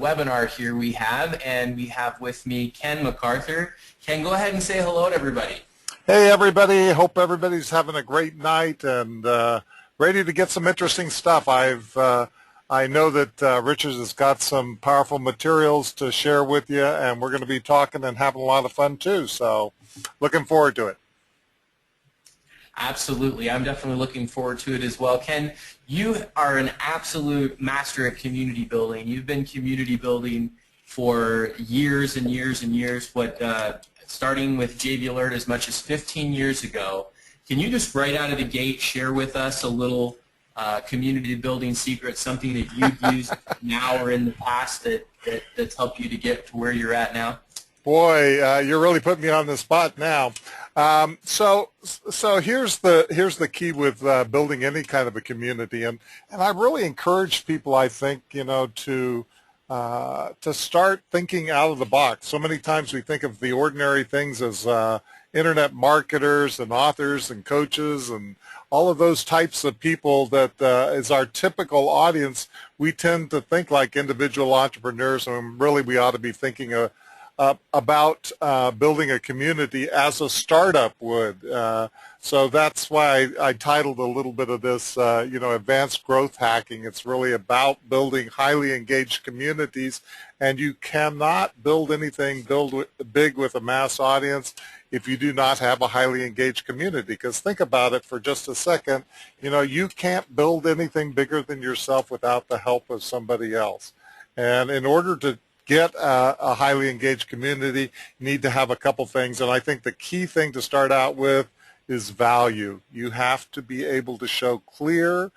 webinar here we have with me Ken MacArthur. Ken, go ahead and say hello to everybody. Hey everybody, hope everybody's having a great night and ready to get some interesting stuff. I know that Richard has got some powerful materials to share with you, and we're going to be talking and having a lot of fun too, so looking forward to it. Absolutely. I'm definitely looking forward to it as well. Ken, you are an absolute master at community building. You've been community building for years and years and years, starting with JV Alert as much as 15 years ago. Can you just right out of the gate share with us a little community building secret, something that you've used now or in the past that's helped you to get to where you're at now? Boy, you're really putting me on the spot now. So here's the key with building any kind of a community, and I really encourage people, I think, to start thinking out of the box. So many times we think of the ordinary things as internet marketers and authors and coaches and all of those types of people that is our typical audience. We tend to think like individual entrepreneurs, and really we ought to be thinking about building a community as a startup would. So that's why I titled a little bit of this, Advanced Growth Hacking. It's really about building highly engaged communities, and you cannot build anything big with a mass audience if you do not have a highly engaged community. Because think about it for just a second, you can't build anything bigger than yourself without the help of somebody else. And in order to get a highly engaged community, you need to have a couple things, and I think the key thing to start out with is value. You have to be able to show clearly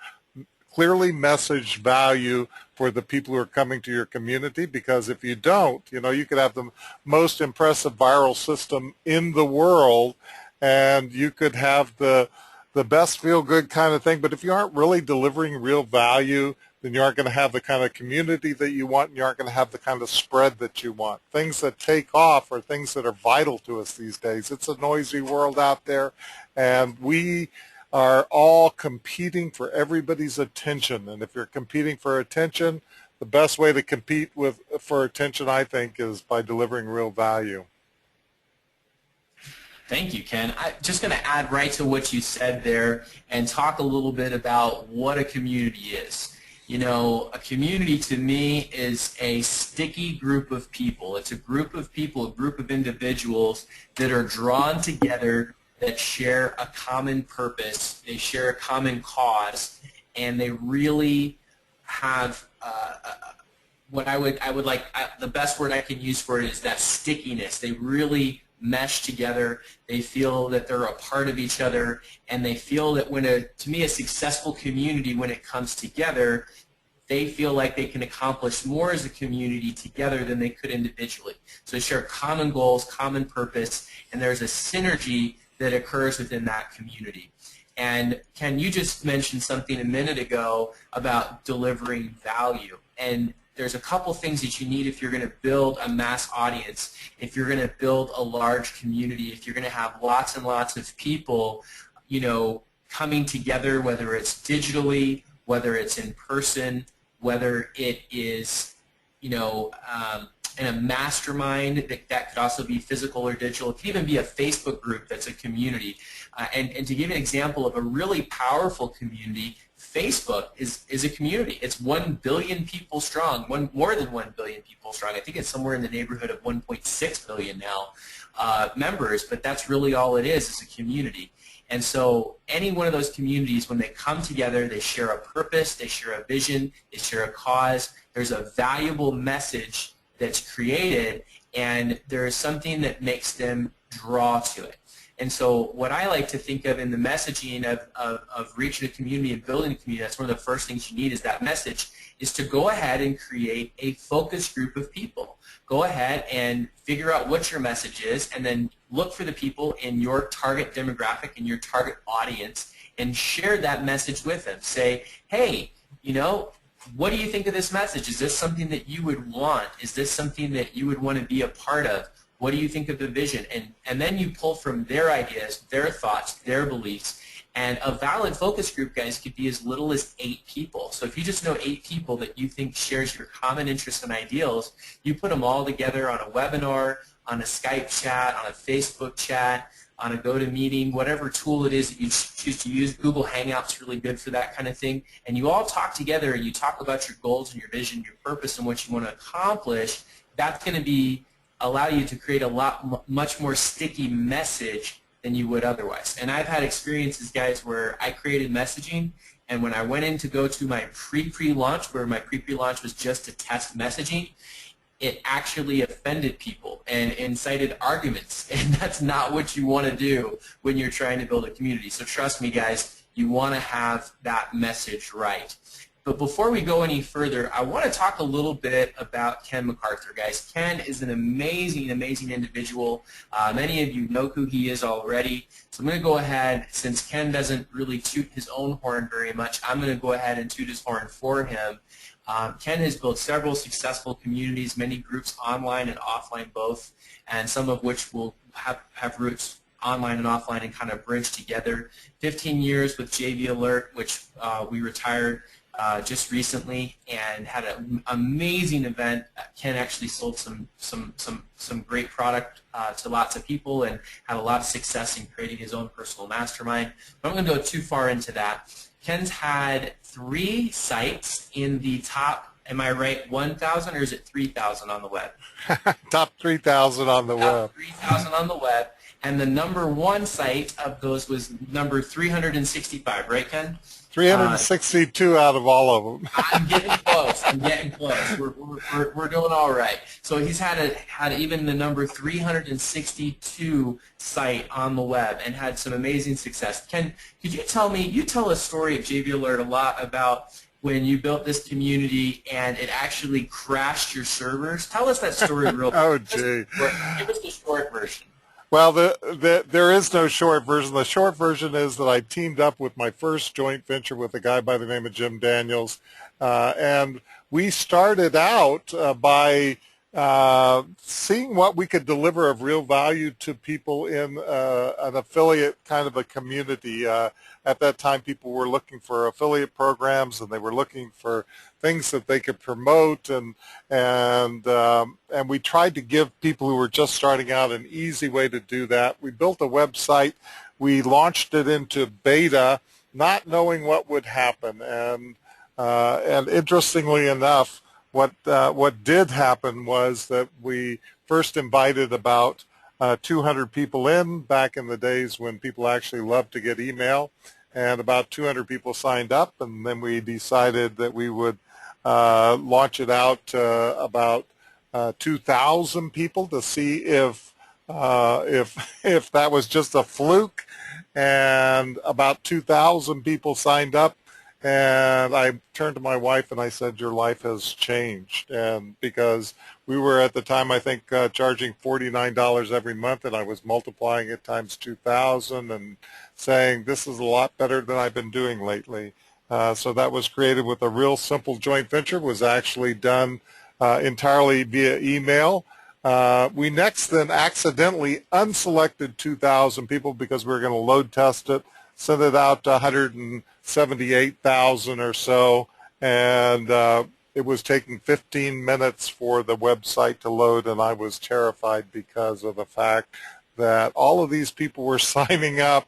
messaged value for the people who are coming to your community, because if you don't, you could have the most impressive viral system in the world, and you could have the best feel-good kind of thing, but if you aren't really delivering real value, then you aren't going to have the kind of community that you want, and you aren't going to have the kind of spread that you want. Things that take off are things that are vital to us these days. It's a noisy world out there, and we are all competing for everybody's attention. And if you're competing for attention, the best way to compete for attention, I think, is by delivering real value. Thank you, Ken. I'm just going to add right to what you said there and talk a little bit about what a community is. A community to me is a sticky group of people. It's a group of people, a group of individuals that are drawn together, that share a common purpose, they share a common cause, and they really have the best word I can use for it is that stickiness. They really mesh together. They feel that they're a part of each other, and they feel that to me, a successful community, when it comes together, they feel like they can accomplish more as a community together than they could individually. So they share common goals, common purpose, and there's a synergy that occurs within that community. And Ken, you just mentioned something a minute ago about delivering value. And there's a couple things that you need if you're going to build a mass audience, if you're going to build a large community, if you're going to have lots and lots of people, coming together, whether it's digitally, whether it's in person, whether it is, in a mastermind that could also be physical or digital. It could even be a Facebook group that's a community. And to give an example of a really powerful community, Facebook is a community. It's 1 billion people strong, more than 1 billion people strong. I think it's somewhere in the neighborhood of 1.6 billion now members, but that's really all it is a community. And so any one of those communities, when they come together, they share a purpose, they share a vision, they share a cause, there's a valuable message that's created, and there is something that makes them draw to it. And so what I like to think of in the messaging of reaching a community and building a community, that's one of the first things you need is that message, is to go ahead and create a focus group of people. Go ahead and figure out what your message is, and then look for the people in your target demographic, in your target audience, and share that message with them. Say, hey, what do you think of this message? Is this something that you would want? Is this something that you would want to be a part of? What do you think of the vision? And then you pull from their ideas, their thoughts, their beliefs, And a valid focus group, guys, could be as little as 8 people. So if you just know 8 people that you think shares your common interests and ideals, you put them all together on a webinar, on a Skype chat, on a Facebook chat, on a GoToMeeting, whatever tool it is that you choose to use. Google Hangout's really good for that kind of thing. And you all talk together and you talk about your goals and your vision, your purpose, and what you want to accomplish. That's going to allow you to create a much more sticky message than you would otherwise. And I've had experiences, guys, where I created messaging, and when I went in to go to my pre-launch, where my pre-launch was just to test messaging, it actually offended people and incited arguments, and that's not what you want to do when you're trying to build a community. So trust me, guys, you want to have that message right. But before we go any further, I want to talk a little bit about Ken McArthur, guys. Ken is an amazing, amazing individual. Many of you know who he is already. So I'm going to go ahead, since Ken doesn't really toot his own horn very much, I'm going to go ahead and toot his horn for him. Ken has built several successful communities, many groups online and offline both, and some of which will have roots online and offline and kind of bridge together. 15 years with JV Alert, which we retired just recently, and had an amazing event. Ken actually sold some great product to lots of people and had a lot of success in creating his own personal mastermind. But I'm going to go too far into that. Ken's had 3 sites in the top, am I right, 1,000 or is it 3,000 on the web? Top 3,000 on the web. Top 3,000 on the web. And the #1 site of those was number 365, right, Ken? 362 out of all of them. I'm getting close. I'm getting close. We're doing all right. So he's had even the number 362 site on the web and had some amazing success. Ken, could you tell me? You tell a story of JV Alert a lot about when you built this community and it actually crashed your servers. Tell us that story real quick. Oh, gee. Give us the short version. Well, there is no short version. The short version is that I teamed up with my first joint venture with a guy by the name of Jim Daniels, and we started out by seeing what we could deliver of real value to people in an affiliate kind of a community. At that time, people were looking for affiliate programs, and they were looking for things that they could promote, and we tried to give people who were just starting out an easy way to do that. We built a website. We launched it into beta, not knowing what would happen, and interestingly enough, what did happen was that we first invited about 200 people in back in the days when people actually loved to get email, and about 200 people signed up, and then we decided that we would launch it out to about 2,000 people to see if that was just a fluke, and about 2,000 people signed up. And I turned to my wife and I said, "Your life has changed." And because we were at the time, I think, charging $49 every month, and I was multiplying it times 2,000 and saying, "This is a lot better than I've been doing lately." So that was created with a real simple joint venture. It was actually done entirely via email. We next then accidentally unselected 2,000 people because we were going to load test it, sent it out to 178,000 or so, and it was taking 15 minutes for the website to load, and I was terrified because of the fact that all of these people were signing up,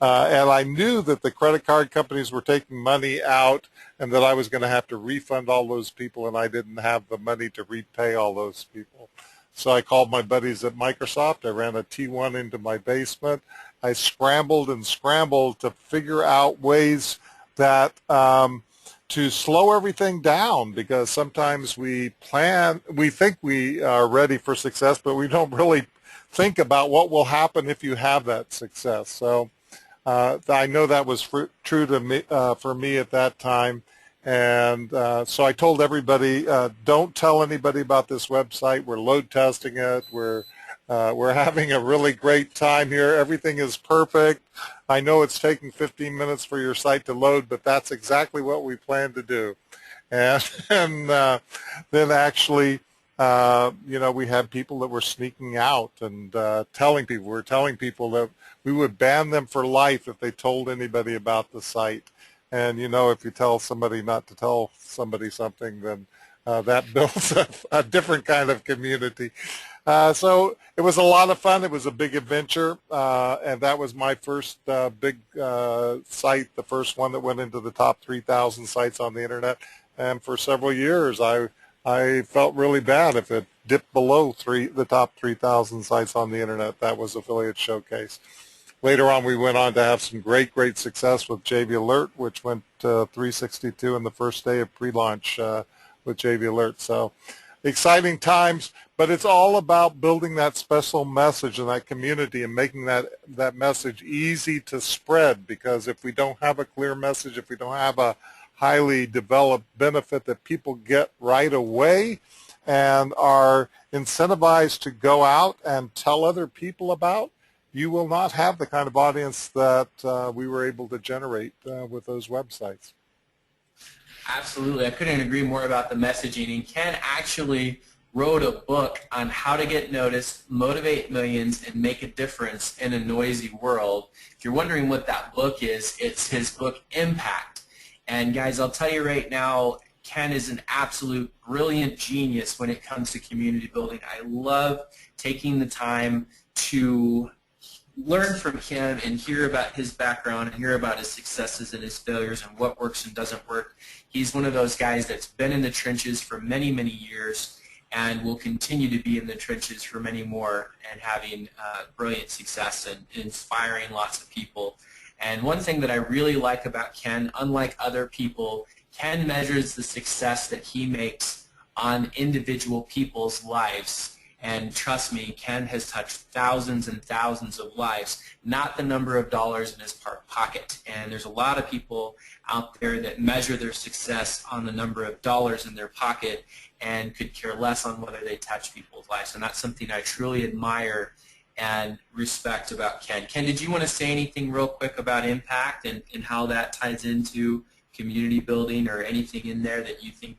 and I knew that the credit card companies were taking money out and that I was going to have to refund all those people, and I didn't have the money to repay all those people. So I called my buddies at Microsoft. I ran a T1 into my basement. I scrambled and scrambled to figure out ways that to slow everything down, because sometimes we think we are ready for success, but we don't really think about what will happen if you have that success. So I know that was true to me, for me at that time. And so I told everybody, don't tell anybody about this website. We're load testing it. We're having a really great time here. Everything is perfect. I know it's taking 15 minutes for your site to load, but that's exactly what we plan to do. And then actually we had people that were sneaking out and telling people. We were telling people that we would ban them for life if they told anybody about the site. And, if you tell somebody not to tell somebody something, then that builds a different kind of community. So it was a lot of fun. It was a big adventure, and that was my first big site, the first one that went into the top 3,000 sites on the internet. And for several years, I felt really bad if it dipped below the top 3,000 sites on the internet. That was Affiliate Showcase. Later on, we went on to have some great success with JV Alert, which went to 362 in the first day of pre-launch with JV Alert. So exciting times, but it's all about building that special message in that community and making that message easy to spread, because if we don't have a clear message, if we don't have a highly developed benefit that people get right away and are incentivized to go out and tell other people about, you will not have the kind of audience that we were able to generate with those websites. Absolutely. I couldn't agree more about the messaging. And Ken actually wrote a book on how to get noticed, motivate millions, and make a difference in a noisy world. If you're wondering what that book is, it's his book, Impact. And guys, I'll tell you right now, Ken is an absolute brilliant genius when it comes to community building. I love taking the time to learn from him and hear about his background and hear about his successes and his failures and what works and doesn't work. He's one of those guys that's been in the trenches for many, many years and will continue to be in the trenches for many more and having brilliant success and inspiring lots of people. And one thing that I really like about Ken, unlike other people, Ken measures the success that he makes on individual people's lives. And trust me, Ken has touched thousands and thousands of lives, not the number of dollars in his pocket. And there's a lot of people out there that measure their success on the number of dollars in their pocket and could care less on whether they touch people's lives. And that's something I truly admire and respect about Ken. Ken, did you want to say anything real quick about impact and how that ties into community building, or anything in there that you think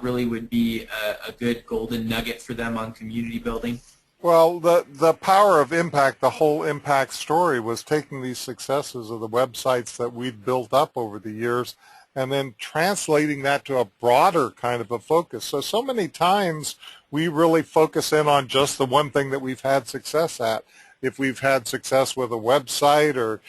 really would be a good golden nugget for them on community building? Well, the power of impact, the whole impact story, was taking these successes of the websites that we've built up over the years and then translating that to a broader kind of a focus. So many times we really focus in on just the one thing that we've had success at. If we've had success with a website or,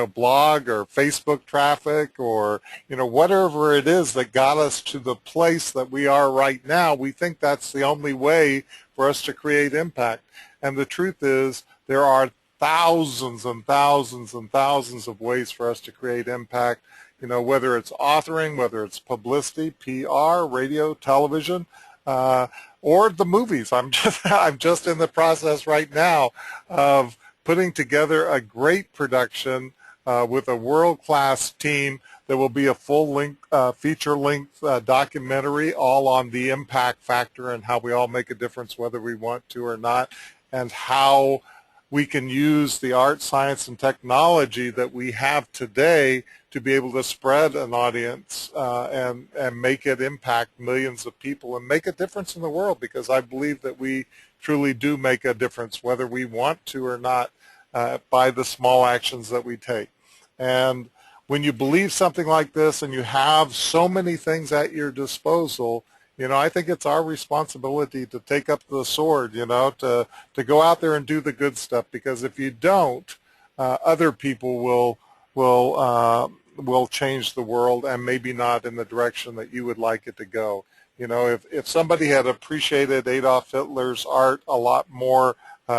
blog or Facebook traffic or, whatever it is that got us to the place that we are right now, we think that's the only way for us to create impact. And the truth is there are thousands and thousands and thousands of ways for us to create impact, whether it's authoring, whether it's publicity, PR, radio, television, or the movies. I'm just in the process right now of putting together a great production with a world-class team that will be a full-length, feature-length documentary, all on the impact factor and how we all make a difference whether we want to or not, and how we can use the art, science, and technology that we have today to be able to spread an audience and make it impact millions of people and make a difference in the world, because I believe that we truly do make a difference whether we want to or not by the small actions that we take. And when you believe something like this and you have so many things at your disposal, I think it's our responsibility to take up the sword, to go out there and do the good stuff, because if you don't, other people will change the world, and maybe not in the direction that you would like it to go. If somebody had appreciated Adolf Hitler's art a lot more,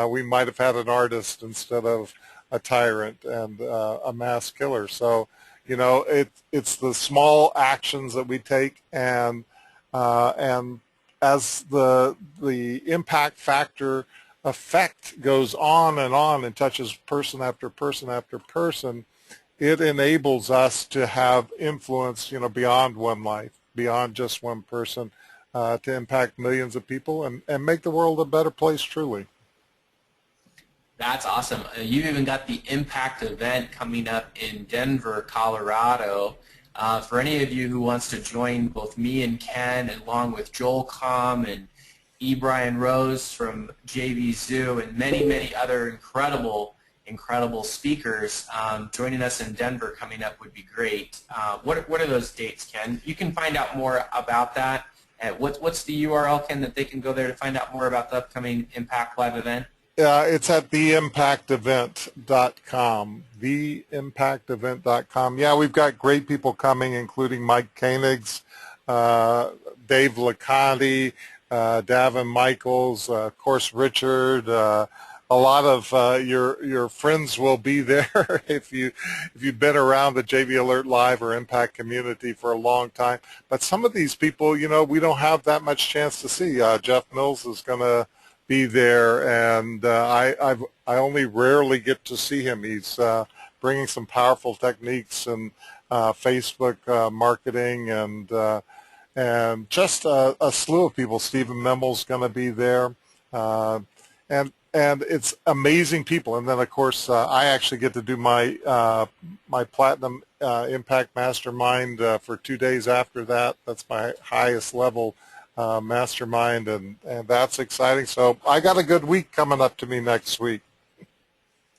we might have had an artist instead of a tyrant and a mass killer. So, it's the small actions that we take, and as the impact factor effect goes on and touches person after person after person, it enables us to have influence, beyond one life, beyond just one person, to impact millions of people and make the world a better place, truly. That's awesome. You've even got the Impact event coming up in Denver, Colorado. For any of you who wants to join both me and Ken, along with Joel Com and Brian Rose from JV Zoo, and many other incredible speakers joining us in Denver coming up would be great. What are those dates, Ken? You can find out more about that. What's the URL, Ken, that they can go there to find out more about the upcoming Impact Live event? It's at theimpactevent.com, theimpactevent.com. Yeah, we've got great people coming, including Mike Koenigs, Dave Licotti, Davin Michaels, of course Richard. A lot of your friends will be there if you've been around the JV Alert Live or Impact community for a long time. But some of these people, we don't have that much chance to see. Jeff Mills is going to be there, and I only rarely get to see him. He's bringing some powerful techniques in Facebook marketing and just a slew of people. Stephen Memmel's going to be there, and it's amazing people. And then of course I actually get to do my my Platinum Impact Mastermind for 2 days after that. That's my highest level mastermind, and that's exciting. So I got a good week coming up to me next week.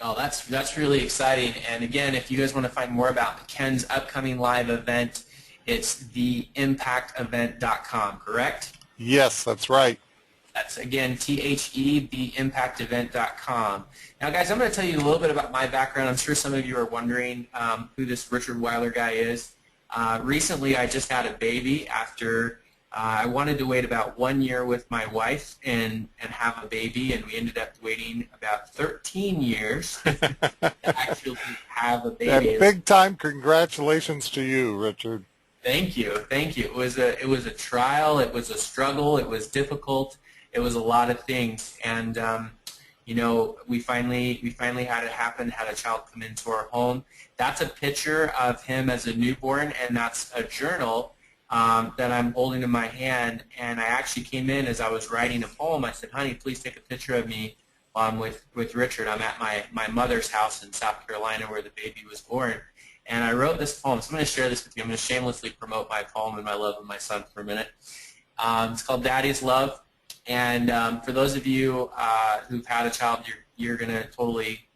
Oh, that's really exciting. And again, if you guys want to find more about Ken's upcoming live event, it's theimpactevent.com, correct? Yes, that's right. That's, again, theimpactevent.com. Now, guys, I'm going to tell you a little bit about my background. I'm sure some of you are wondering who this Richard Weiler guy is. Recently, I just had a baby after I wanted to wait about 1 year with my wife and have a baby, and we ended up waiting about 13 years to actually have a baby. And big time congratulations to you, Richard. Thank you. It was a trial. It was a struggle. It was difficult. It was a lot of things, and we finally had it happen. Had a child come into our home. That's a picture of him as a newborn, and that's a journal that I'm holding in my hand. And I actually came in as I was writing a poem. I said, "Honey, please take a picture of me while I'm with Richard. I'm at my mother's house in South Carolina where the baby was born." And I wrote this poem. So I'm going to share this with you. I'm going to shamelessly promote my poem and my love of my son for a minute. It's called Daddy's Love. And for those of you who've had a child, you're going to relate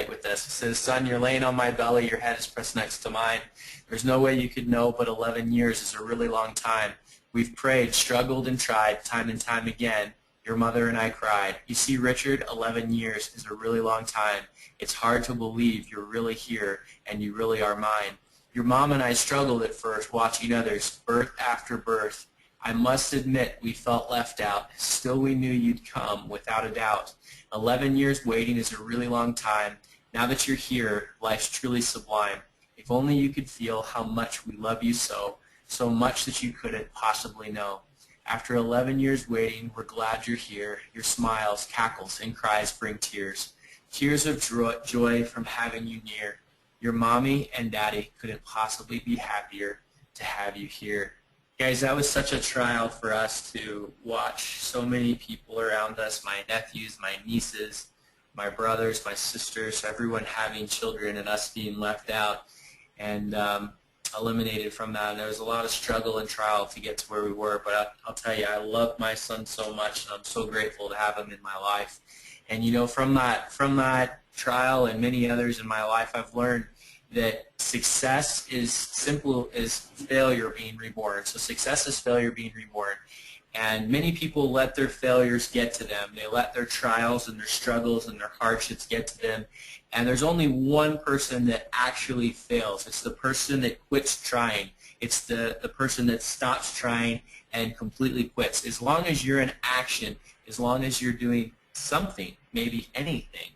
with this. It says, "Son, you're laying on my belly. Your head is pressed next to mine. There's no way you could know, but 11 years is a really long time. We've prayed, struggled, and tried time and time again. Your mother and I cried. You see, Richard, 11 years is a really long time. It's hard to believe you're really here and you really are mine. Your mom and I struggled at first, watching others, birth after birth. I must admit we felt left out. Still we knew you'd come, without a doubt. 11 years waiting is a really long time. Now that you're here, life's truly sublime. If only you could feel how much we love you so much that you couldn't possibly know. After 11 years waiting, we're glad you're here. Your smiles, cackles, and cries bring tears. Tears of joy from having you near. Your mommy and daddy couldn't possibly be happier to have you here." Guys, that was such a trial for us to watch so many people around us, my nephews, my nieces, my brothers, my sisters, everyone having children and us being left out and eliminated from that. And there was a lot of struggle and trial to get to where we were, but I'll tell you, I love my son so much, and I'm so grateful to have him in my life. And from that trial and many others in my life, I've learned that success is simple as failure being reborn. So success is failure being reborn. And many people let their failures get to them. They let their trials and their struggles and their hardships get to them. And there's only one person that actually fails. It's the person that quits trying. It's the person that stops trying and completely quits. As long as you're in action, as long as you're doing something, maybe anything,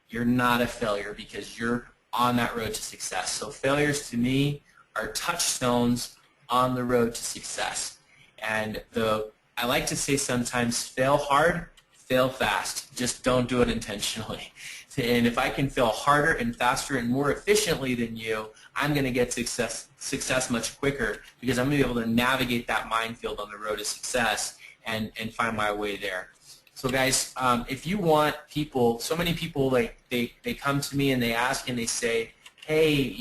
you're not a failure because you're on that road to success. So failures to me are touchstones on the road to success. And I like to say sometimes, fail hard, fail fast. Just don't do it intentionally. And if I can fail harder and faster and more efficiently than you, I'm going to get success much quicker because I'm going to be able to navigate that minefield on the road to success and find my way there. So guys, if you want people, so many people, they come to me and they ask and they say, "Hey,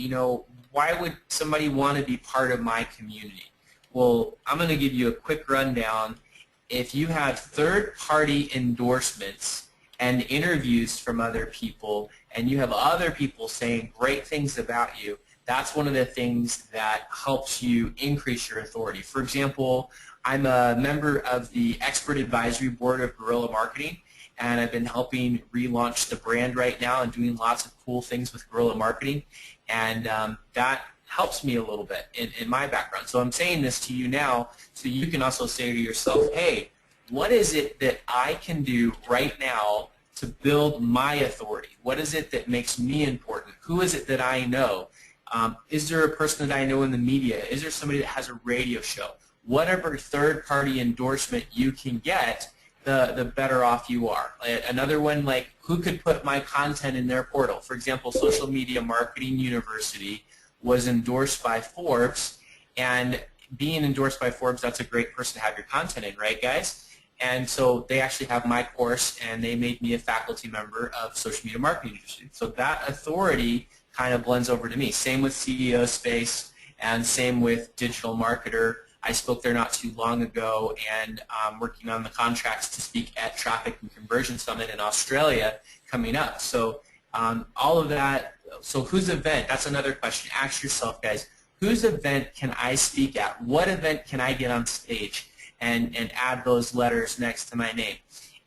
why would somebody want to be part of my community?" Well, I'm going to give you a quick rundown. if you have third-party endorsements and interviews from other people, and you have other people saying great things about you, that's one of the things that helps you increase your authority. For example, I'm a member of the Expert Advisory Board of Guerrilla Marketing, and I've been helping relaunch the brand right now and doing lots of cool things with guerrilla marketing, and that helps me a little bit in my background. So I'm saying this to you now so you can also say to yourself, hey, what is it that I can do right now to build my authority? What is it that makes me important? Who is it that I know? Is there a person that I know in the media? Is there somebody that has a radio show? Whatever third-party endorsement you can get, the better off you are. Another one, like, who could put my content in their portal? For example, Social Media Marketing University was endorsed by Forbes, and being endorsed by Forbes, that's a great person to have your content in, right, guys? And so they actually have my course, and they made me a faculty member of Social Media Marketing University. So that authority kind of blends over to me. Same with CEO Space, and same with Digital Marketer. I spoke there not too long ago, and I'm working on the contracts to speak at Traffic and Conversion Summit in Australia coming up. So all of that. So whose event? That's another question. Ask yourself, guys, whose event can I speak at? What event can I get on stage and add those letters next to my name?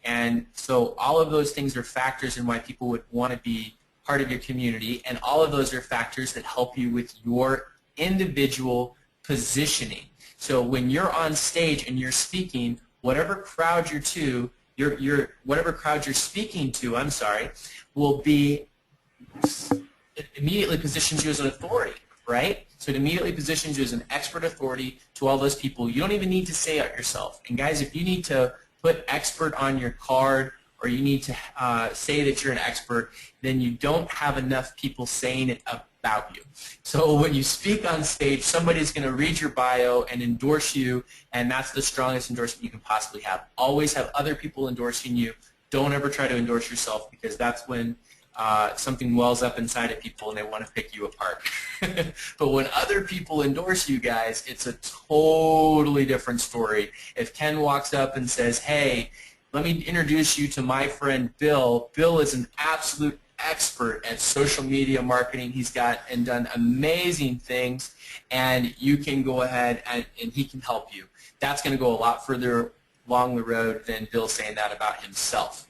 And so all of those things are factors in why people would want to be part of your community, and all of those are factors that help you with your individual positioning. So when you're on stage and you're speaking, whatever crowd you're to, whatever crowd you're speaking to, will be it immediately positions you as an authority, right? So it immediately positions you as an expert authority to all those people. You don't even need to say it yourself. And guys, if you need to put expert on your card, or you need to say that you're an expert, then you don't have enough people saying it about you. So when you speak on stage, somebody's going to read your bio and endorse you, and that's the strongest endorsement you can possibly have. Always have other people endorsing you. Don't ever try to endorse yourself, because that's when something wells up inside of people and they want to pick you apart. But when other people endorse you guys, it's a totally different story. If Ken walks up and says, hey, let me introduce you to my friend Bill. Bill is an absolute expert at social media marketing. He's got and done amazing things, and you can go ahead and he can help you. That's going to go a lot further along the road than Bill saying that about himself.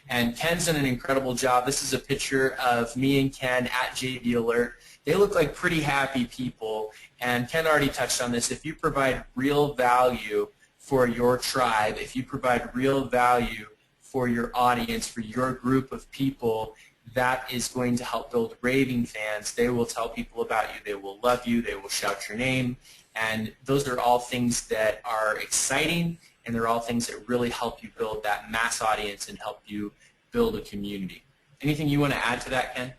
And Ken's done an incredible job. This is a picture of me and Ken at JD Alert. They look like pretty happy people, and Ken already touched on this. If you provide real value for your tribe, if you provide real value for your audience, for your group of people, that is going to help build raving fans. They will tell people about you. They will love you. They will shout your name. And those are all things that are exciting, and they're all things that really help you build that mass audience and help you build a community. Anything you want to add to that, Ken?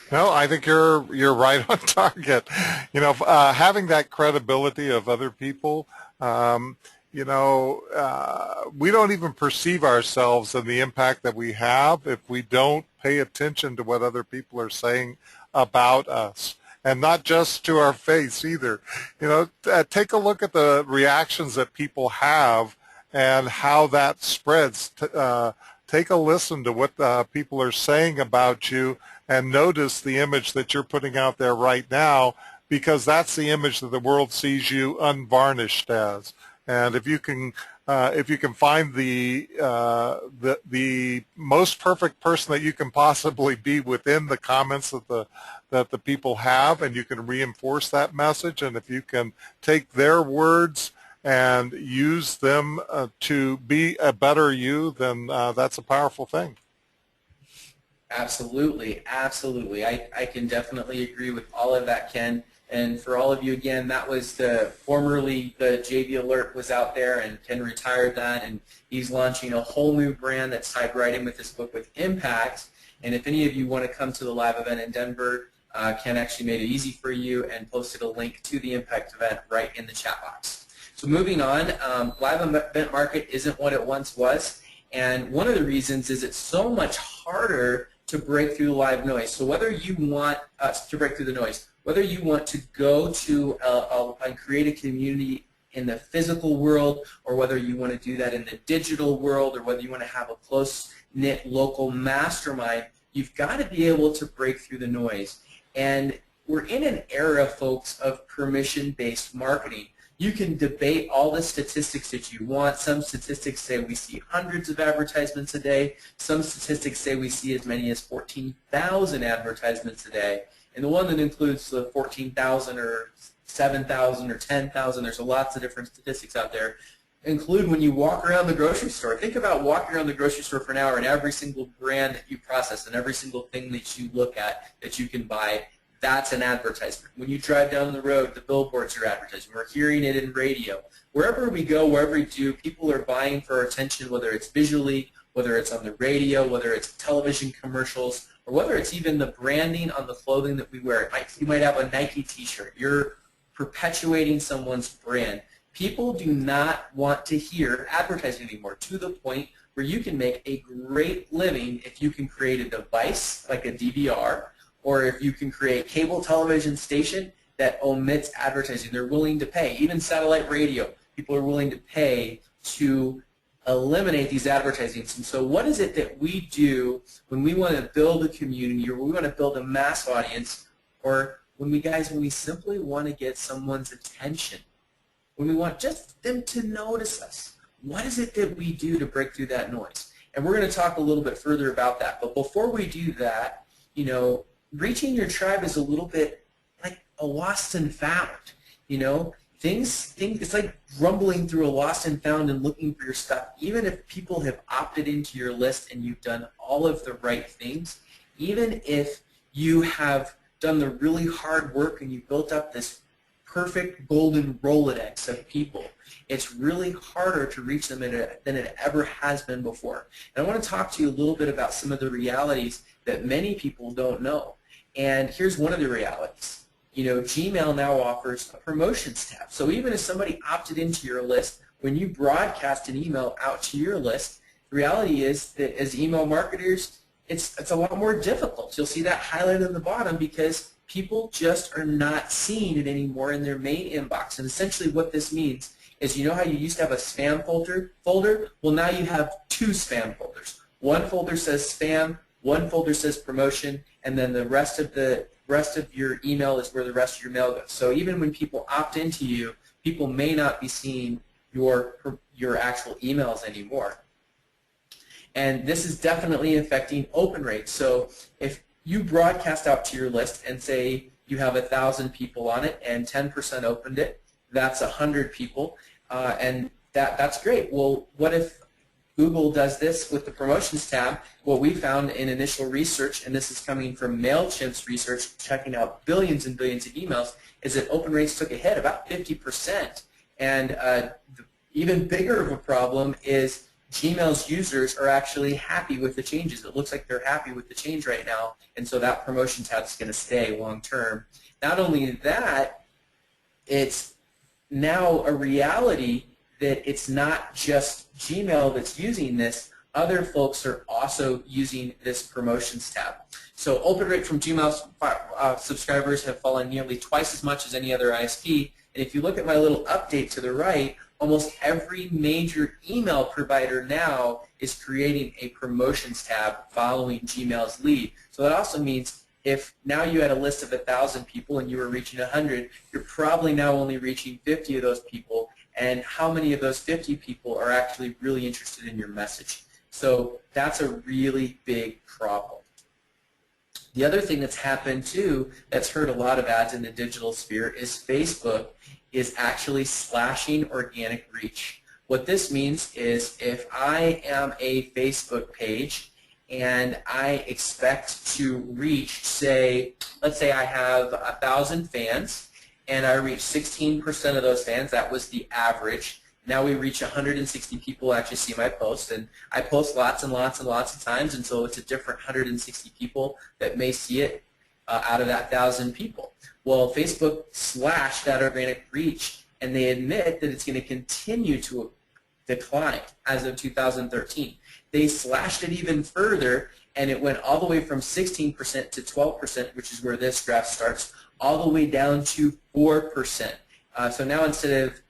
No, I think you're right on target. You know, having that credibility of other people, we don't even perceive ourselves and the impact that we have if we don't pay attention to what other people are saying about us. And not just to our face either. You know, take a look at the reactions that people have and how that spreads. Take a listen to what people are saying about you, and notice the image that you're putting out there right now, because that's the image that the world sees you unvarnished as. And if you can find the most perfect person that you can possibly be within the comments that the people have, and you can reinforce that message, and if you can take their words and use them to be a better you, then that's a powerful thing. Absolutely, absolutely. I can definitely agree with all of that, Ken. And for all of you, again, that was formerly the JV Alert was out there, and Ken retired that, and he's launching a whole new brand that's tied right in with this book with Impact. And if any of you want to come to the live event in Denver, Ken actually made it easy for you and posted a link to the Impact event right in the chat box. So moving on, live event market isn't what it once was, and one of the reasons is it's so much harder to break through the live noise. So whether you want to break through the noise, whether you want to go to and create a community in the physical world, or whether you want to do that in the digital world, or whether you want to have a close-knit local mastermind, you've got to be able to break through the noise. And we're in an era, folks, of permission-based marketing. You can debate all the statistics that you want. Some statistics say we see hundreds of advertisements a day. Some statistics say we see as many as 14,000 advertisements a day. And the one that includes the 14,000 or 7,000 or 10,000, there's lots of different statistics out there, include when you walk around the grocery store. Think about walking around the grocery store for an hour and every single brand that you process and every single thing that you look at that you can buy, that's an advertisement. When you drive down the road, the billboards are advertising. We're hearing it in radio. Wherever we go, wherever we do, people are vying for our attention, whether it's visually, whether it's on the radio, whether it's television commercials, or whether it's even the branding on the clothing that we wear. You might have a Nike t-shirt. You're perpetuating someone's brand. People do not want to hear advertising anymore, to the point where you can make a great living if you can create a device like a DVR, or if you can create a cable television station that omits advertising. They're willing to pay. Even satellite radio, people are willing to pay to eliminate these advertisements. And so what is it that we do when we want to build a community, or we want to build a mass audience, or when we simply want to get someone's attention, when we want just them to notice us? What is it that we do to break through that noise? And we're going to talk a little bit further about that. But before we do that, reaching your tribe is a little bit like a lost and found. It's like rumbling through a lost and found and looking for your stuff. Even if people have opted into your list and you've done all of the right things, even if you have done the really hard work and you've built up this perfect golden Rolodex of people, it's really harder to reach them than it ever has been before. And I want to talk to you a little bit about some of the realities that many people don't know. And here's one of the realities. Gmail now offers a promotions tab. So even if somebody opted into your list, when you broadcast an email out to your list, the reality is that as email marketers, it's a lot more difficult. You'll see that highlighted in the bottom because people just are not seeing it anymore in their main inbox. And essentially what this means is, how you used to have a spam folder? Well, now you have two spam folders. One folder says spam, one folder says promotion, and then the rest of your email is where the rest of your mail goes. So even when people opt into you, people may not be seeing your actual emails anymore. And this is definitely affecting open rates. So if you broadcast out to your list and say you have 1,000 people on it and 10% opened it, that's 100 people, and that's great. Well, what if Google does this with the promotions tab? What we found in initial research, and this is coming from MailChimp's research, checking out billions and billions of emails, is that open rates took a hit, about 50%. And even bigger of a problem is Gmail's users are actually happy with the changes. It looks like they're happy with the change right now, and so that promotion tab is going to stay long term. Not only that, it's now a reality that it's not just Gmail that's using this. Other folks are also using this promotions tab. So open rate from Gmail subscribers have fallen nearly twice as much as any other ISP. And if you look at my little update to the right, almost every major email provider now is creating a promotions tab following Gmail's lead. So that also means if now you had a list of 1,000 people and you were reaching 100, you're probably now only reaching 50 of those people. And how many of those 50 people are actually really interested in your message? So that's a really big problem. The other thing that's happened too, that's hurt a lot of ads in the digital sphere, is Facebook is actually slashing organic reach. What this means is if I am a Facebook page and I expect to reach, let's say I have 1,000 fans, and I reach 16% of those fans. That was the average. Now we reach 160 people actually see my post, and I post lots and lots and lots of times, and so it's a different 160 people that may see it out of that 1,000 people. Well, Facebook slashed that organic reach, and they admit that it's going to continue to decline as of 2013. They slashed it even further, and it went all the way from 16% to 12%, which is where this graph starts, all the way down to 4%. So now instead of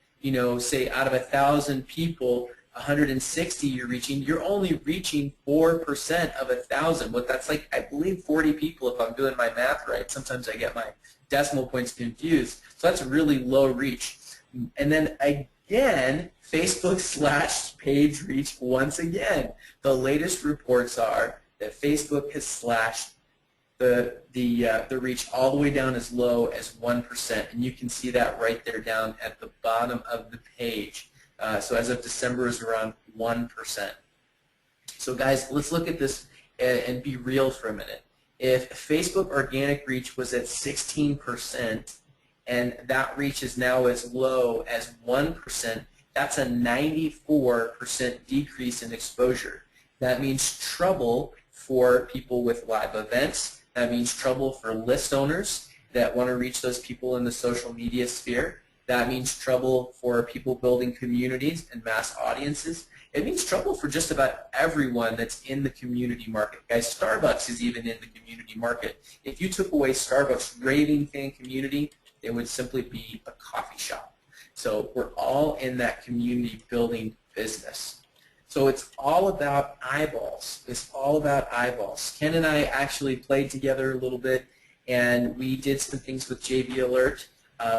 say out of 1,000 people, 160 you're reaching, you're only reaching 4% of 1,000. What that's like, I believe 40 people if I'm doing my math right. Sometimes I get my decimal points confused. So that's a really low reach. And then again, Facebook/page reach once again. The latest reports are that Facebook has slashed the reach all the way down as low as 1%, and you can see that right there down at the bottom of the page. So as of December is around 1%. So guys, let's look at this and be real for a minute. If Facebook organic reach was at 16% and that reach is now as low as 1%, that's a 94% decrease in exposure. That means trouble for people with live events. That means trouble for list owners that want to reach those people in the social media sphere. That means trouble for people building communities and mass audiences. It means trouble for just about everyone that's in the community market. Guys, Starbucks is even in the community market. If you took away Starbucks' raving fan community, it would simply be a coffee shop. So we're all in that community building business. So it's all about eyeballs. It's all about eyeballs. Ken and I actually played together a little bit, and we did some things with JB Alert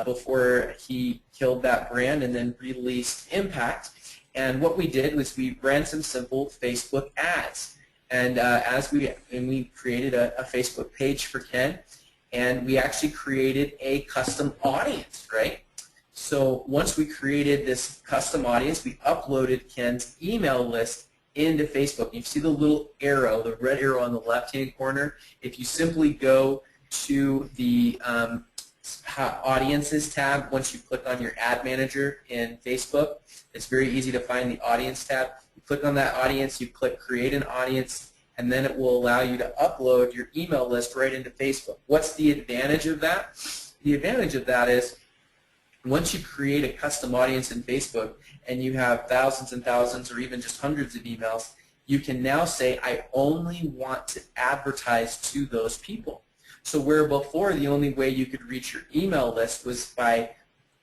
before he killed that brand and then released Impact. And what we did was we ran some simple Facebook ads. And we created a Facebook page for Ken, and we actually created a custom audience, right? So once we created this custom audience, we uploaded Ken's email list into Facebook. You see the little arrow, the red arrow on the left-hand corner. If you simply go to the Audiences tab, once you click on your ad manager in Facebook, it's very easy to find the Audience tab. You click on that audience, you click Create an Audience, and then it will allow you to upload your email list right into Facebook. What's the advantage of that? The advantage of that is once you create a custom audience in Facebook and you have thousands and thousands or even just hundreds of emails, you can now say, I only want to advertise to those people. So where before the only way you could reach your email list was by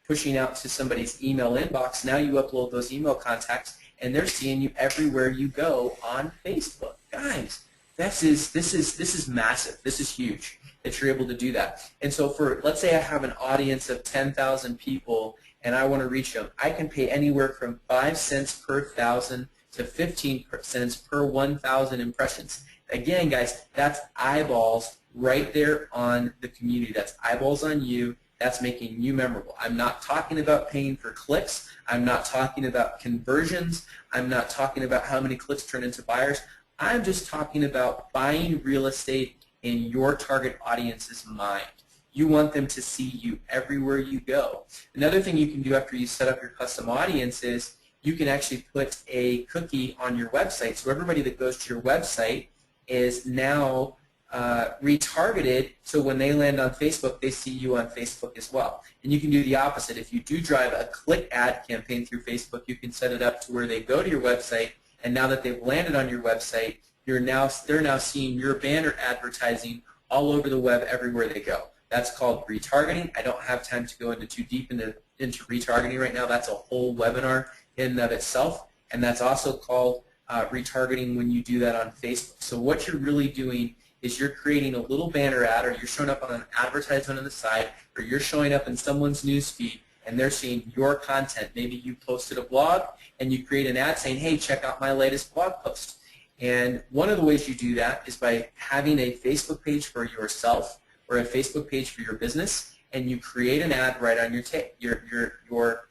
pushing out to somebody's email inbox, now you upload those email contacts and they're seeing you everywhere you go on Facebook. Guys, this is massive. This is huge that you're able to do that. And so for, let's say I have an audience of 10,000 people and I want to reach them, I can pay anywhere from 5 cents per 1,000 to 15 cents per 1,000 impressions. Again, guys, that's eyeballs right there on the community. That's eyeballs on you. That's making you memorable. I'm not talking about paying for clicks. I'm not talking about conversions. I'm not talking about how many clicks turn into buyers. I'm just talking about buying real estate in your target audience's mind. You want them to see you everywhere you go. Another thing you can do after you set up your custom audience is you can actually put a cookie on your website. So everybody that goes to your website is now retargeted, so when they land on Facebook, they see you on Facebook as well. And you can do the opposite. If you do drive a click ad campaign through Facebook, you can set it up to where they go to your website, and now that they've landed on your website, they're now seeing your banner advertising all over the web everywhere they go. That's called retargeting. I don't have time to go into too deep into retargeting right now. That's a whole webinar in and of itself, and that's also called retargeting when you do that on Facebook. So what you're really doing is you're creating a little banner ad, or you're showing up on an advertisement on the side, or you're showing up in someone's news feed and they're seeing your content. Maybe you posted a blog and you create an ad saying, hey, check out my latest blog post. And one of the ways you do that is by having a Facebook page for yourself or a Facebook page for your business, and you create an ad right on your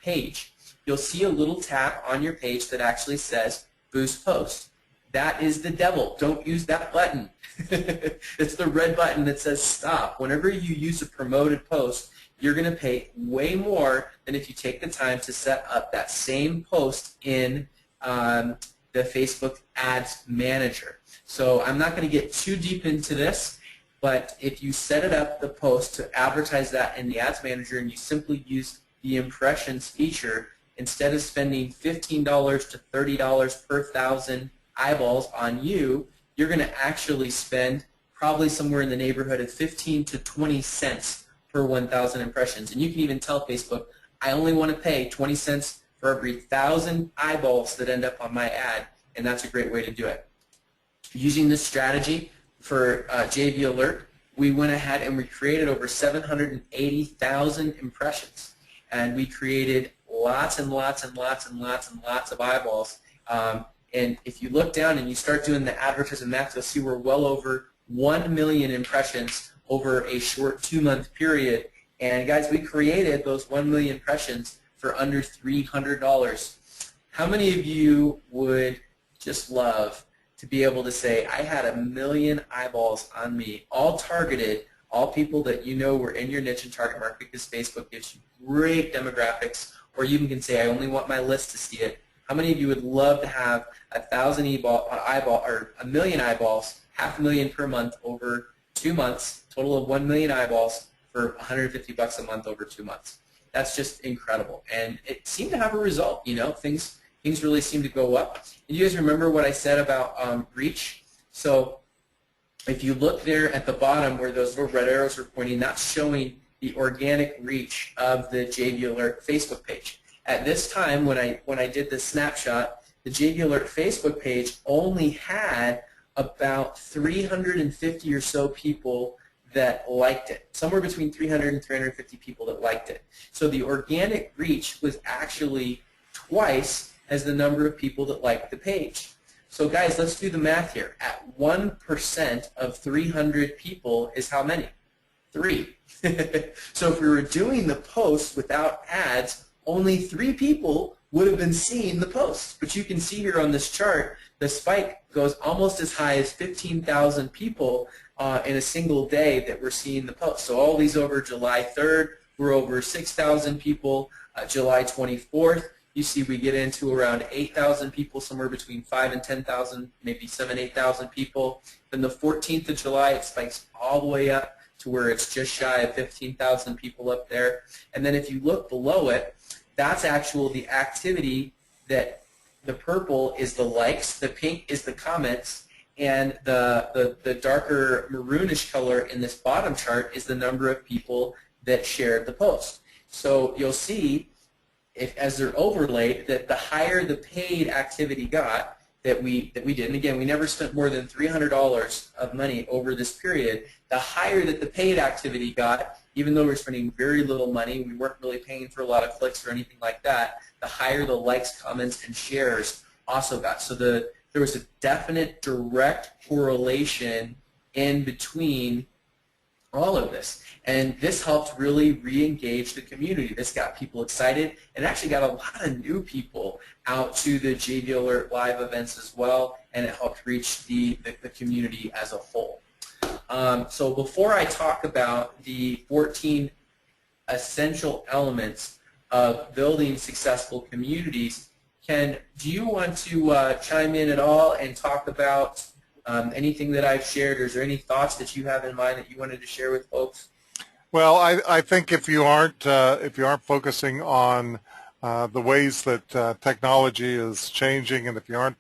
page. You'll see a little tab on your page that actually says Boost Post. That is the devil. Don't use that button. It's the red button that says stop. Whenever you use a promoted post, you're going to pay way more than if you take the time to set up that same post in the Facebook Ads Manager. So I'm not going to get too deep into this, but if you set it up, the post, to advertise that in the Ads Manager, and you simply use the impressions feature, instead of spending $15 to $30 per 1,000 eyeballs on you, you're going to actually spend probably somewhere in the neighborhood of 15 to 20 cents per 1,000 impressions. And you can even tell Facebook, I only want to pay 20 cents for every 1,000 eyeballs that end up on my ad, and that's a great way to do it. Using this strategy for JV Alert, we went ahead and we created over 780,000 impressions, and we created lots and lots and lots and lots and lots of eyeballs. And if you look down and you start doing the advertising math, you'll see we're well over 1 million impressions over a short 2-month period. And guys, we created those 1 million impressions for under $300. How many of you would just love to be able to say, I had 1 million eyeballs on me, all targeted, all people that you know were in your niche and target market, because Facebook gives you great demographics, or you can say, I only want my list to see it. How many of you would love to have 1,000 eyeball or 1 million eyeballs, 500,000 per month over 2 months, total of 1 million eyeballs for $150 a month over 2 months? That's just incredible, and it seemed to have a result. You know, things really seem to go up. And you guys remember what I said about reach? So if you look there at the bottom where those little red arrows are pointing, that's showing the organic reach of the JV Alert Facebook page. At this time, when I did this snapshot, the JV Alert Facebook page only had about 350 or so people that liked it, somewhere between 300 and 350 people that liked it. So the organic reach was actually twice as the number of people that liked the page. So guys, let's do the math here. At 1% of 300 people is how many? 3. So if we were doing the post without ads, only 3 people would have been seeing the post. But you can see here on this chart, the spike goes almost as high as 15,000 people in a single day that were seeing the post. So all these over July 3rd, we're over 6,000 people. July 24th, you see we get into around 8,000 people, somewhere between 5 and 10,000, maybe 7,000, 8,000 people. Then the 14th of July, it spikes all the way up to where it's just shy of 15,000 people up there. And then if you look below it, that's the activity. That the purple is the likes, the pink is the comments, and the darker maroonish color in this bottom chart is the number of people that shared the post. So you'll see, as they're overlaid, that the higher the paid activity got that we did, and again, we never spent more than $300 of money over this period, the higher that the paid activity got, even though we're spending very little money, we weren't really paying for a lot of clicks or anything like that, the higher the likes, comments, and shares also got. So there was a definite direct correlation in between all of this. And this helped really re-engage the community. This got people excited, and actually got a lot of new people out to the JV Alert live events as well, and it helped reach the community as a whole. So before I talk about the 14 essential elements of building successful communities, Ken, do you want to chime in at all and talk about anything that I've shared, or is there any thoughts that you have in mind that you wanted to share with folks? Well, I think if you aren't focusing on the ways that technology is changing, and if you aren't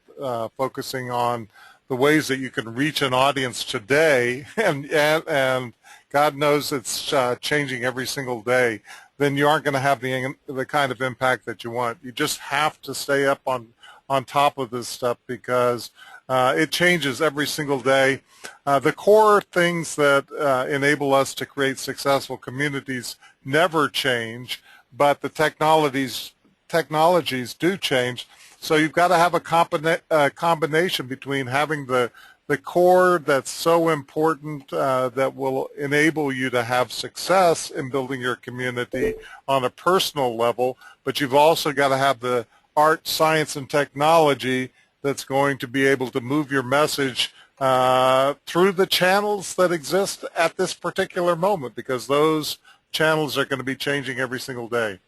focusing on the ways that you can reach an audience today, and God knows it's changing every single day, then you aren't going to have the kind of impact that you want. You just have to stay up on top of this stuff, because it changes every single day. The core things that enable us to create successful communities never change, but the technologies do change. So you've got to have a combination between having the core that's so important that will enable you to have success in building your community on a personal level, but you've also got to have the art, science, and technology that's going to be able to move your message through the channels that exist at this particular moment, because those channels are going to be changing every single day.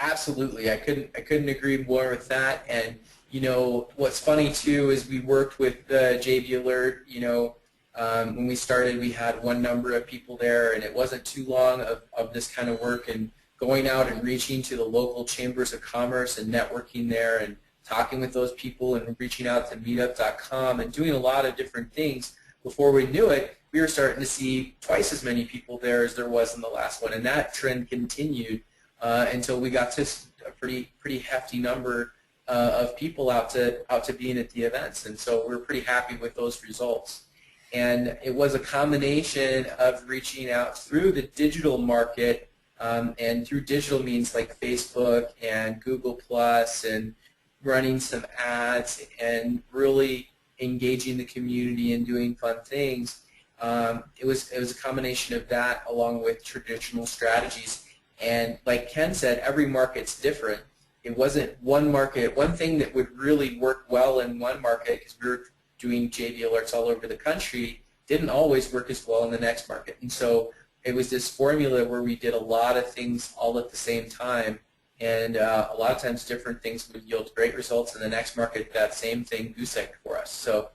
Absolutely, I couldn't agree more with that. And you know, what's funny too is we worked with JV Alert. You know, when we started, we had one number of people there, and it wasn't too long of this kind of work and going out and reaching to the local chambers of commerce and networking there and talking with those people and reaching out to meetup.com and doing a lot of different things. Before we knew it, we were starting to see twice as many people there as there was in the last one, and that trend continued until we got to a pretty hefty number of people out to being at the events, and so we're pretty happy with those results. And it was a combination of reaching out through the digital market, and through digital means like Facebook and Google Plus, and running some ads and really engaging the community and doing fun things. It was a combination of that along with traditional strategies. And like Ken said, every market's different. It wasn't one market. One thing that would really work well in one market, because we were doing JV alerts all over the country, didn't always work as well in the next market. And so it was this formula where we did a lot of things all at the same time, and a lot of times different things would yield great results in the next market. That same thing goose-egged for us. So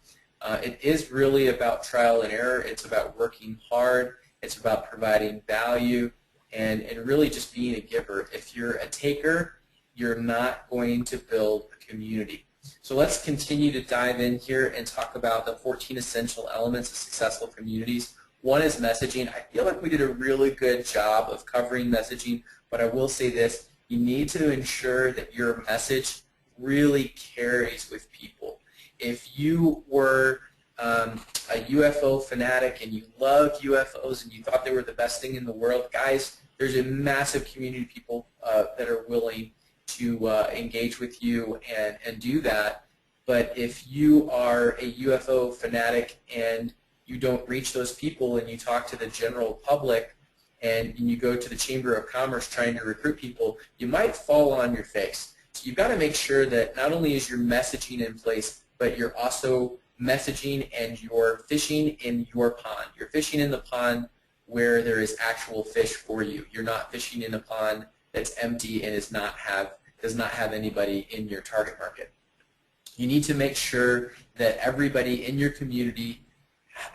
it is really about trial and error. It's about working hard. It's about providing value, and really just being a giver. If you're a taker, you're not going to build a community. So let's continue to dive in here and talk about the 14 essential elements of successful communities. One is messaging. I feel like we did a really good job of covering messaging, but I will say this: you need to ensure that your message really carries with people. If you were a UFO fanatic and you loved UFOs and you thought they were the best thing in the world, guys, there's a massive community of people that are willing to engage with you and do that. But if you are a UFO fanatic and you don't reach those people and you talk to the general public and you go to the Chamber of Commerce trying to recruit people, you might fall on your face. So you've got to make sure that not only is your messaging in place, but you're also messaging and you're fishing in your pond. You're fishing in the pond where there is actual fish for you. You're not fishing in a pond that's empty and does not have anybody in your target market. You need to make sure that everybody in your community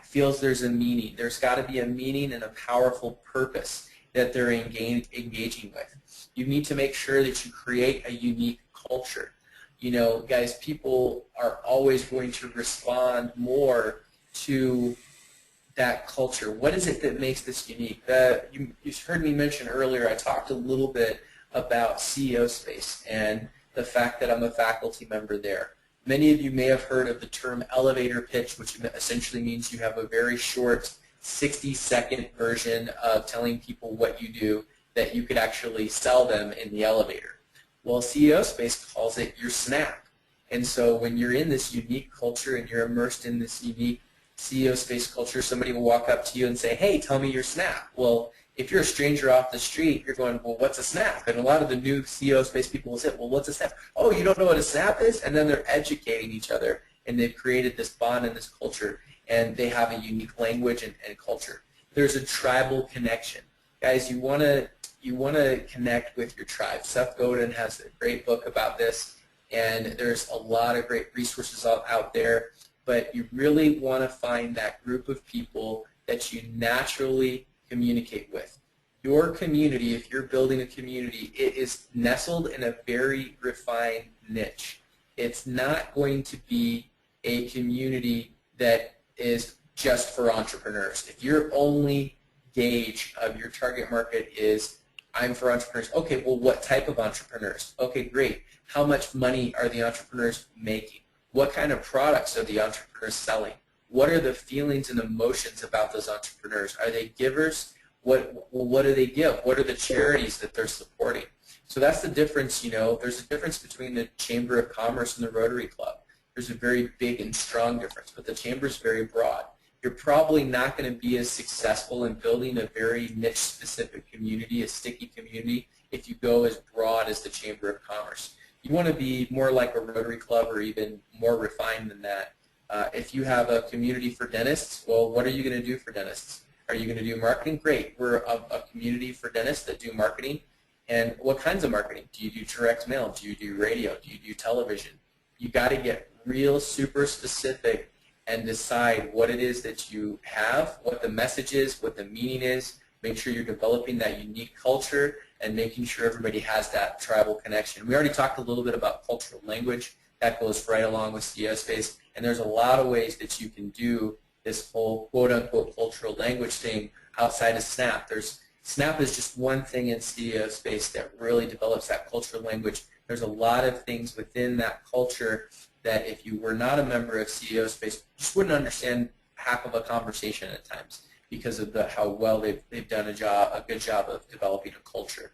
feels there's a meaning. There's got to be a meaning and a powerful purpose that they're engaging with. You need to make sure that you create a unique culture. You know, guys, people are always going to respond more to that culture. What is it that makes this unique? You heard me mention earlier, I talked a little bit about CEO space and the fact that I'm a faculty member there. Many of you may have heard of the term elevator pitch, which essentially means you have a very short 60-second version of telling people what you do that you could actually sell them in the elevator. Well, CEO Space calls it your snap. And so when you're in this unique culture and you're immersed in this unique CEO Space culture, somebody will walk up to you and say, hey, tell me your snap. Well, if you're a stranger off the street, you're going, well, what's a snap? And a lot of the new CEO Space people will say, well, what's a snap? Oh, you don't know what a snap is? And then they're educating each other, and they've created this bond and this culture, and they have a unique language and culture. There's a tribal connection. Guys, you want to connect with your tribe. Seth Godin has a great book about this, and there's a lot of great resources out there, but you really want to find that group of people that you naturally communicate with. Your community, if you're building a community, it is nestled in a very refined niche. It's not going to be a community that is just for entrepreneurs. If your only gauge of your target market is, I'm for entrepreneurs, okay, well, what type of entrepreneurs? Okay, great. How much money are the entrepreneurs making? What kind of products are the entrepreneurs selling? What are the feelings and emotions about those entrepreneurs? Are they givers? What do they give? What are the charities that they're supporting? So that's the difference, you know. There's a difference between the Chamber of Commerce and the Rotary Club. There's a very big and strong difference, but the Chamber is very broad. You're probably not going to be as successful in building a very niche-specific community, a sticky community, if you go as broad as the Chamber of Commerce. You want to be more like a Rotary Club or even more refined than that. If you have a community for dentists, well, what are you going to do for dentists? Are you going to do marketing? Great. We're a community for dentists that do marketing. And what kinds of marketing? Do you do direct mail? Do you do radio? Do you do television? You got to get real super specific and decide what it is that you have, what the message is, what the meaning is. Make sure you're developing that unique culture and making sure everybody has that tribal connection. We already talked a little bit about cultural language. That goes right along with CEO Space. And there's a lot of ways that you can do this whole quote-unquote cultural language thing outside of Snap. There's Snap is just one thing in CEO space that really develops that cultural language. There's a lot of things within that culture that if you were not a member of CEO space, you just wouldn't understand half of a conversation at times because of how well they've done a good job of developing a culture.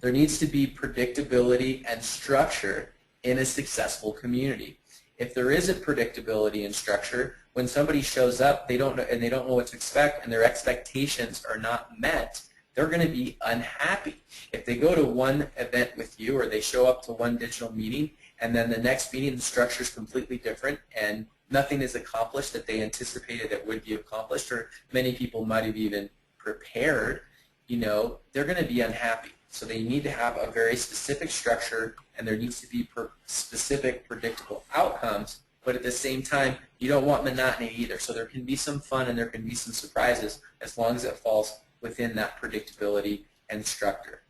There needs to be predictability and structure in a successful community. If there isn't predictability and structure, when somebody shows up, they don't know what to expect, and their expectations are not met, they're going to be unhappy. If they go to one event with you, or they show up to one digital meeting, and then the next meeting the structure is completely different, and nothing is accomplished that they anticipated that would be accomplished, or many people might have even prepared, they're going to be unhappy. So they need to have a very specific structure, and there needs to be specific, predictable outcomes. But at the same time, you don't want monotony either. So there can be some fun and there can be some surprises as long as it falls within that predictability and structure.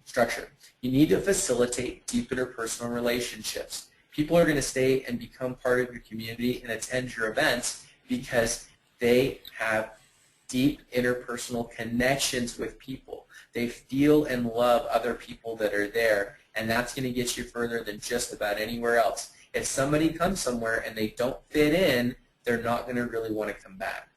You need to facilitate deep interpersonal relationships. People are going to stay and become part of your community and attend your events because they have deep interpersonal connections with people. They feel and love other people that are there, and that's going to get you further than just about anywhere else. If somebody comes somewhere and they don't fit in, they're not going to really want to come back.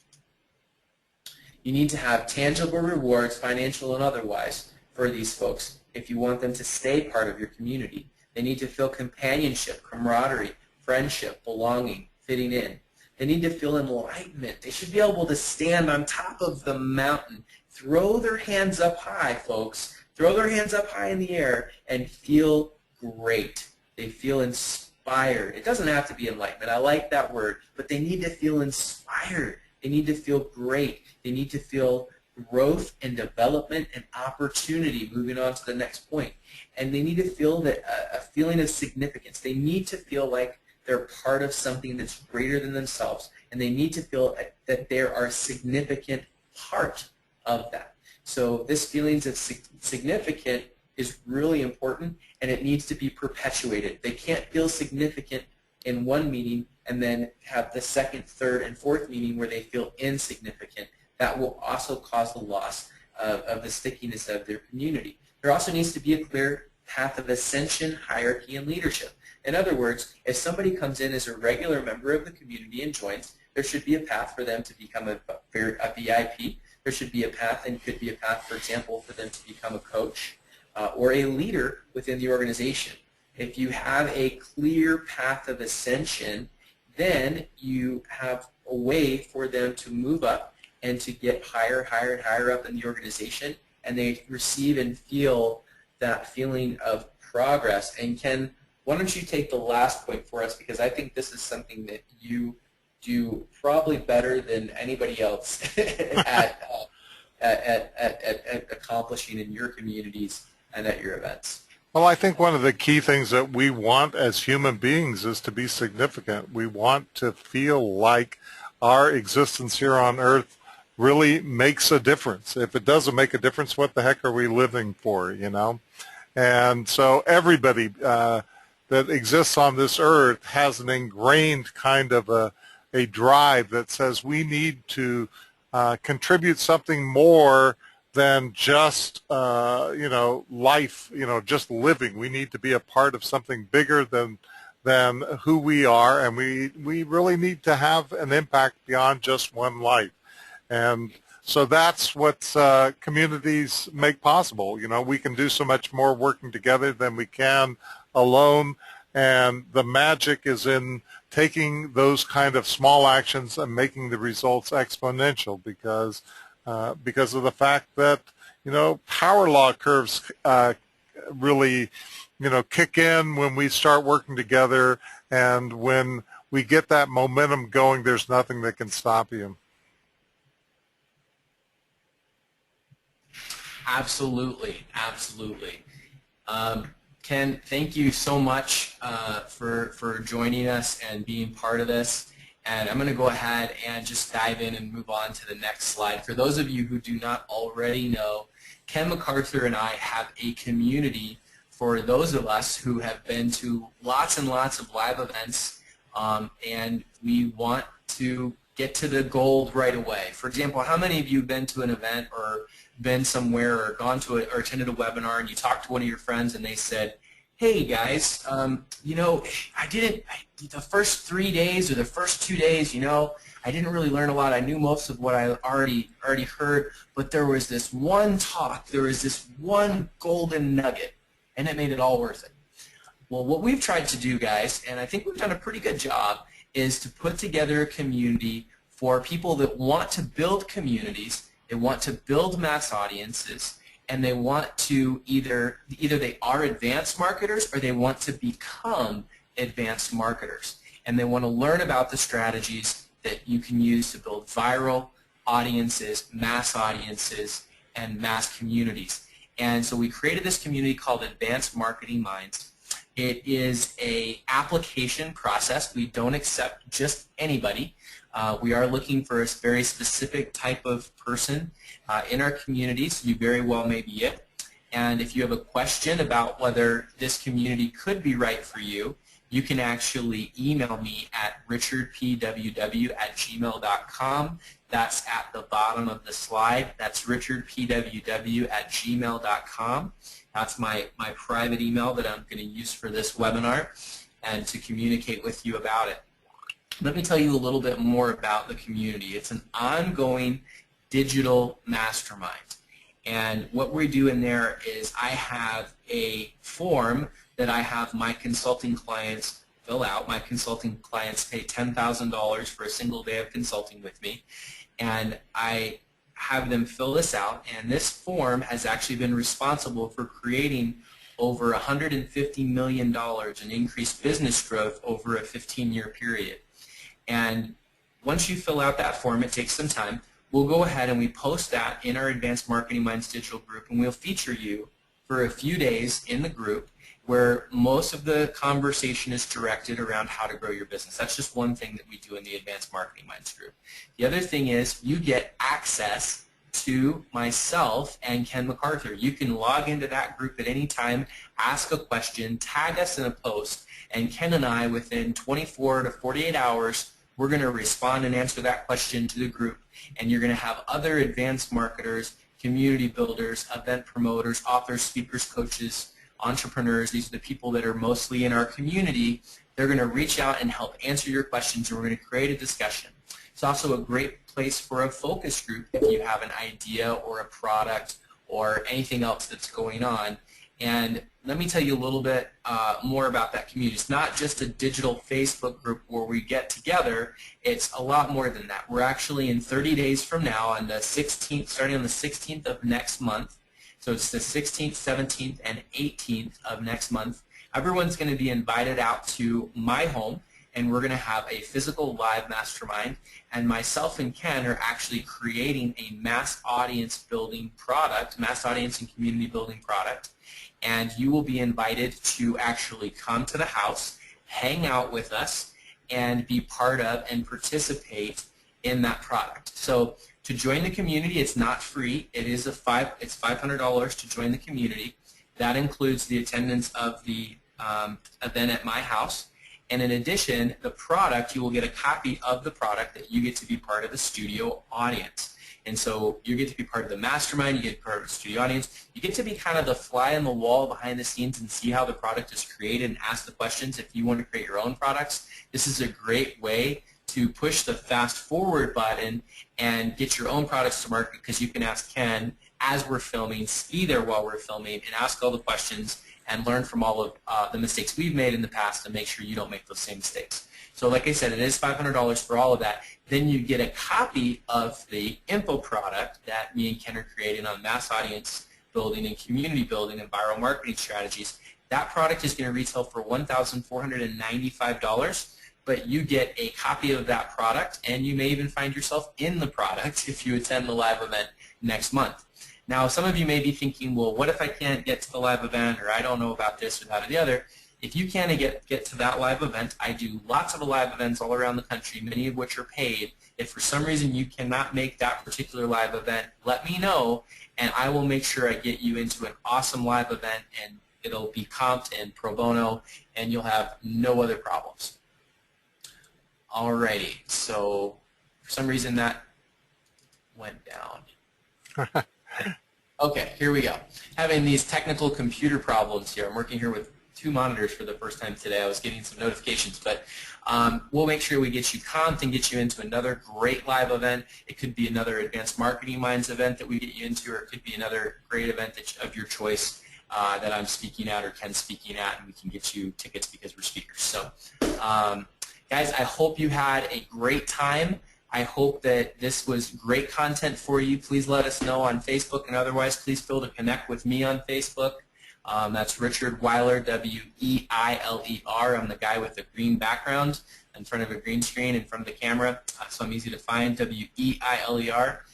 You need to have tangible rewards, financial and otherwise, for these folks if you want them to stay part of your community. They need to feel companionship, camaraderie, friendship, belonging, fitting in. They need to feel enlightenment. They should be able to stand on top of the mountain, throw their hands up high, folks, throw their hands up high in the air and feel great. They feel inspired. It doesn't have to be enlightenment. I like that word, but they need to feel inspired. They need to feel great. They need to feel growth and development and opportunity, moving on to the next point. And they need to feel that a feeling of significance. They need to feel like they're part of something that's greater than themselves, and they need to feel that they are a significant part of that. So this feelings of significant is really important, and it needs to be perpetuated. They can't feel significant in one meeting and then have the second, third, and fourth meeting where they feel insignificant. That will also cause the loss of the stickiness of their community. There also needs to be a clear path of ascension, hierarchy, and leadership. In other words, if somebody comes in as a regular member of the community and joins, there should be a path for them to become a VIP. There should be a path, and could be a path, for example, for them to become a coach or a leader within the organization. If you have a clear path of ascension, then you have a way for them to move up and to get higher, higher, and higher up in the organization, and they receive and feel that feeling of progress. And Ken, why don't you take the last point for us, because I think this is something that you do probably better than anybody else at accomplishing in your communities and at your events. Well, I think one of the key things that we want as human beings is to be significant. We want to feel like our existence here on Earth really makes a difference. If it doesn't make a difference, what the heck are we living for, And so everybody that exists on this Earth has an ingrained kind of a drive that says we need to contribute something more than just life, just living. We need to be a part of something bigger than who we are, and we really need to have an impact beyond just one life. And so that's what communities make possible. We can do so much more working together than we can alone, and the magic is in taking those kind of small actions and making the results exponential, because of the fact that power law curves really kick in when we start working together, and when we get that momentum going, there's nothing that can stop you. Absolutely, absolutely. Ken, thank you so much for joining us and being part of this. And I'm going to go ahead and just dive in and move on to the next slide. For those of you who do not already know, Ken MacArthur and I have a community for those of us who have been to lots and lots of live events, and we want to get to the gold right away. For example, how many of you have been to an event or been somewhere or gone to or attended a webinar and you talked to one of your friends and they said, hey guys, you know, the first 3 days or the first 2 days, you know, I didn't really learn a lot. I knew most of what I already heard, but there was this one talk, there was this one golden nugget, and it made it all worth it. Well, what we've tried to do, guys, and I think we've done a pretty good job, is to put together a community for people that want to build communities, they want to build mass audiences, and they want to either they are advanced marketers or they want to become advanced marketers. And they want to learn about the strategies that you can use to build viral audiences, and mass communities. And so we created this community called Advanced Marketing Minds. It is an application process. We don't accept just anybody. We are looking for a very specific type of person in our community, so you very well may be it. And if you have a question about whether this community could be right for you, you can actually email me at richardpww@gmail.com. That's at the bottom of the slide. That's richardpww@gmail.com. That's my private email that I'm going to use for this webinar and to communicate with you about it. Let me tell you a little bit more about the community. It's an ongoing digital mastermind. And what we do in there is I have a form that I have my consulting clients fill out. My consulting clients pay $10,000 for a single day of consulting with me. And I have them fill this out. And this form has actually been responsible for creating over $150 million in increased business growth over a 15-year period. And once you fill out that form, it takes some time. We'll go ahead and we post that in our Advanced Marketing Minds digital group, and we'll feature you for a few days in the group where most of the conversation is directed around how to grow your business. That's just one thing that we do in the Advanced Marketing Minds group. The other thing is you get access to myself and Ken MacArthur. You can log into that group at any time, ask a question, tag us in a post, and Ken and I, within 24 to 48 hours, we're going to respond and answer that question to the group, and you're going to have other advanced marketers, community builders, event promoters, authors, speakers, coaches, entrepreneurs. These are the people that are mostly in our community. They're going to reach out and help answer your questions, and we're going to create a discussion. It's also a great place for a focus group if you have an idea or a product or anything else that's going on. And let me tell you a little bit more about that community. It's not just a digital Facebook group where we get together. It's a lot more than that. We're actually in 30 days from now, on the 16th, starting on the 16th of next month. So it's the 16th, 17th, and 18th of next month. Everyone's going to be invited out to my home, and we're going to have a physical live mastermind. And myself and Ken are actually creating a mass audience building product, mass audience and community building product. And you will be invited to actually come to the house, hang out with us, and be part of and participate in that product. So to join the community, it's not free. It's $500 to join the community. That includes the attendance of the event at my house. And in addition, the product, you will get a copy of the product that you get to be part of the studio audience. And so you get to be part of the mastermind, you get to be part of the studio audience, you get to be kind of the fly on the wall behind the scenes and see how the product is created and ask the questions if you want to create your own products. This is a great way to push the fast forward button and get your own products to market, because you can ask Ken as we're filming, be there while we're filming, and ask all the questions and learn from all of the mistakes we've made in the past and make sure you don't make those same mistakes. So like I said, it is $500 for all of that. Then you get a copy of the info product that me and Ken are creating on mass audience building and community building and viral marketing strategies. That product is going to retail for $1,495, but you get a copy of that product, and you may even find yourself in the product if you attend the live event next month. Now, some of you may be thinking, well, what if I can't get to the live event, or I don't know about this or that or the other? If you can't get to that live event, I do lots of live events all around the country, many of which are paid. If for some reason you cannot make that particular live event, let me know, and I will make sure I get you into an awesome live event, and it'll be comped and pro bono, and you'll have no other problems. Alrighty, so For some reason that went down. Okay, here we go. Having these technical computer problems here. I'm working here with 2 monitors for the first time today. I was getting some notifications, but we'll make sure we get you comped and get you into another great live event. It could be another Advanced Marketing Minds event that we get you into, or it could be another great event of your choice that I'm speaking at or Ken's speaking at, and we can get you tickets because we're speakers. So, guys, I hope you had a great time. I hope that this was great content for you. Please let us know on Facebook, and otherwise, please feel to connect with me on Facebook. That's Richard Weiler, W-E-I-L-E-R. I'm the guy with the green background in front of a green screen in front of the camera, so I'm easy to find, W-E-I-L-E-R.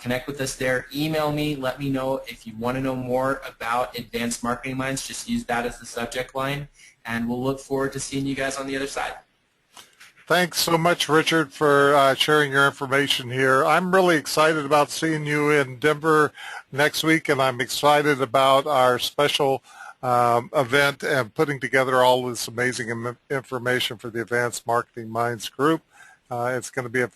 Connect with us there. Email me. Let me know if you want to know more about Advanced Marketing Minds. Just use that as the subject line, and we'll look forward to seeing you guys on the other side. Thanks so much, Richard, for sharing your information here. I'm really excited about seeing you in Denver next week, and I'm excited about our special event and putting together all this amazing information for the Advanced Marketing Minds group. It's going to be a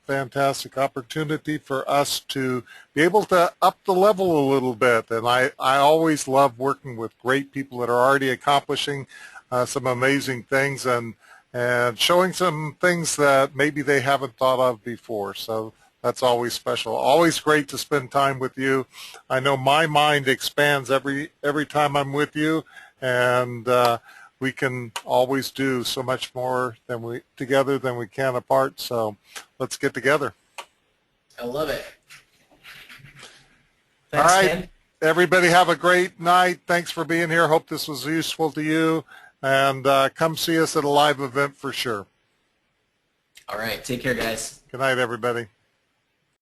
fantastic opportunity for us to be able to up the level a little bit, and I always love working with great people that are already accomplishing some amazing things and showing some things that maybe they haven't thought of before. So that's always special. Always great to spend time with you. I know my mind expands every time I'm with you, and we can always do so much more together than we can apart. So let's get together. I love it. Thanks, all right, Ken. Everybody have a great night. Thanks for being here. Hope this was useful to you. And come see us at a live event for sure. All right. Take care, guys. Good night, everybody.